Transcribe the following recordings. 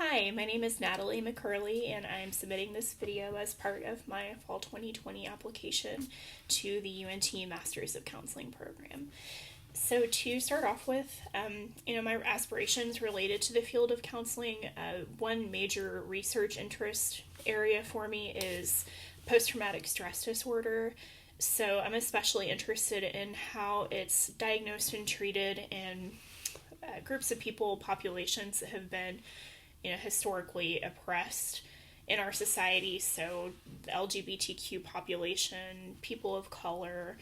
Hi, my name is Natalie McCurley, and I'm submitting this video as part of my Fall 2020 application to the UNT Masters of Counseling program. So to start off with, my aspirations related to the field of counseling, one major research interest area for me is post-traumatic stress disorder. So I'm especially interested in how it's diagnosed and treated in groups of people, populations that have been historically oppressed in our society. So the LGBTQ population, people of color,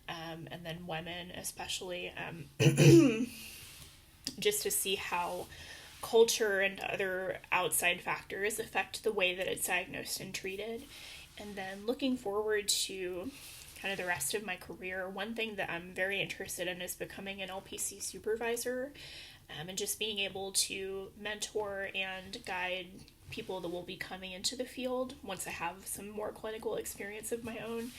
and then women especially, just to see how culture and other outside factors affect the way that it's diagnosed and treated. And then looking forward to kind of the rest of my career, one thing that I'm very interested in is becoming an LPC supervisor, and just being able to mentor and guide people that will be coming into the field once I have some more clinical experience of my own.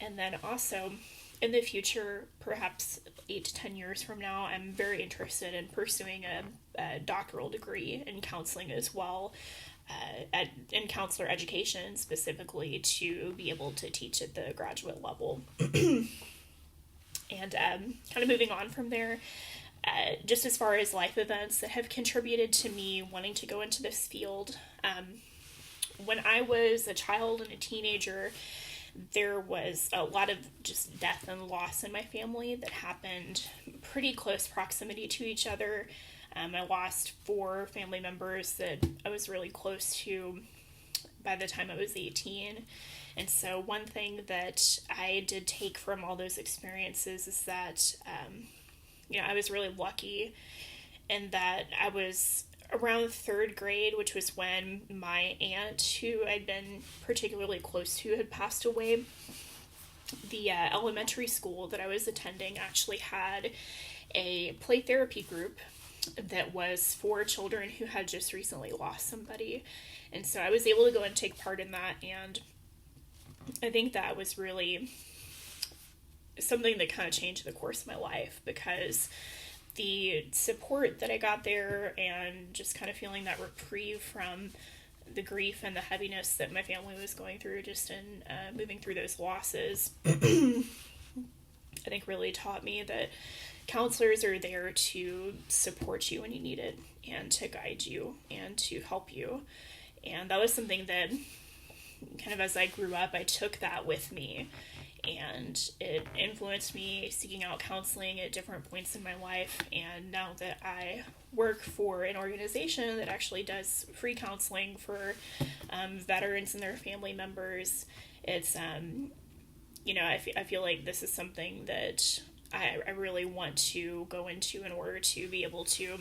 And then also in the future, perhaps 8 to 10 years from now, I'm very interested in pursuing a doctoral degree in counseling as well, in counselor education specifically, to be able to teach at the graduate level. And kind of moving on from there, just as far as life events that have contributed to me wanting to go into this field, when I was a child and a teenager, there was a lot of just death and loss in my family that happened pretty close proximity to each other. I lost 4 family members that I was really close to by the time I was 18. And so one thing that I did take from all those experiences is that, I was really lucky in that I was around 3rd grade, which was when my aunt, who I'd been particularly close to, had passed away. The elementary school that I was attending actually had a play therapy group that was for children who had just recently lost somebody. And so I was able to go and take part in that, and I think that was really something that kind of changed the course of my life, because the support that I got there and just kind of feeling that reprieve from the grief and the heaviness that my family was going through just in moving through those losses, I think really taught me that counselors are there to support you when you need it and to guide you and to help you. And that was something that kind of as I grew up, I took that with me, and it influenced me seeking out counseling at different points in my life. And now that I work for an organization that actually does free counseling for veterans and their family members, it's, I feel like this is something that I really want to go into in order to be able to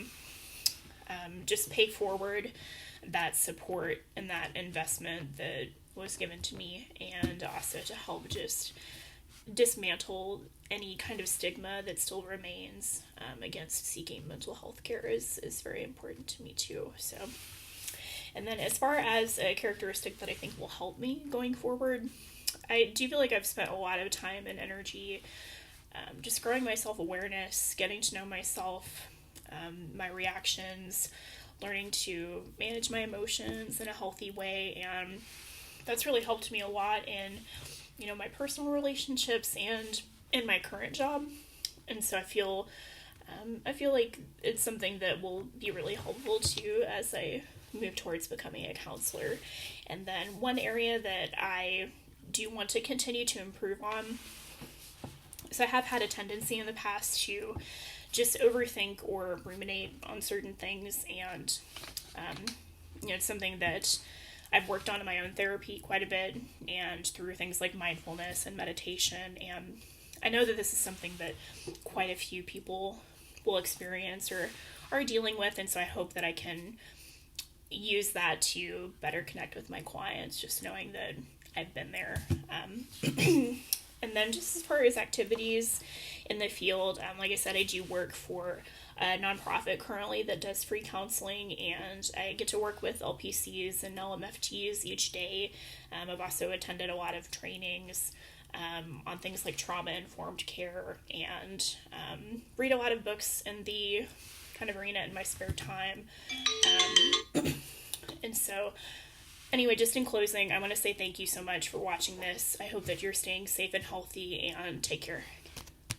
just pay forward that support and that investment that was given to me, and also to help just dismantle any kind of stigma that still remains against seeking mental health care is very important to me too. So, and then as far as a characteristic that I think will help me going forward, I do feel like I've spent a lot of time and energy just growing my self-awareness, getting to know myself, my reactions, learning to manage my emotions in a healthy way, and that's really helped me a lot in, my personal relationships and in my current job. And so I feel like it's something that will be really helpful too as I move towards becoming a counselor. And then one area that I do want to continue to improve on, so I have had a tendency in the past to just overthink or ruminate on certain things, and it's something that I've worked on in my own therapy quite a bit, and through things like mindfulness and meditation. And I know that this is something that quite a few people will experience or are dealing with, and so I hope that I can use that to better connect with my clients, just knowing that I've been there. And then just as far as activities in the field, like I said, I do work for a nonprofit currently that does free counseling, and I get to work with LPCs and LMFTs each day. I've also attended a lot of trainings on things like trauma-informed care, and read a lot of books in the kind of arena in my spare time. So anyway, just in closing, I want to say thank you so much for watching this. I hope that you're staying safe and healthy, and take care.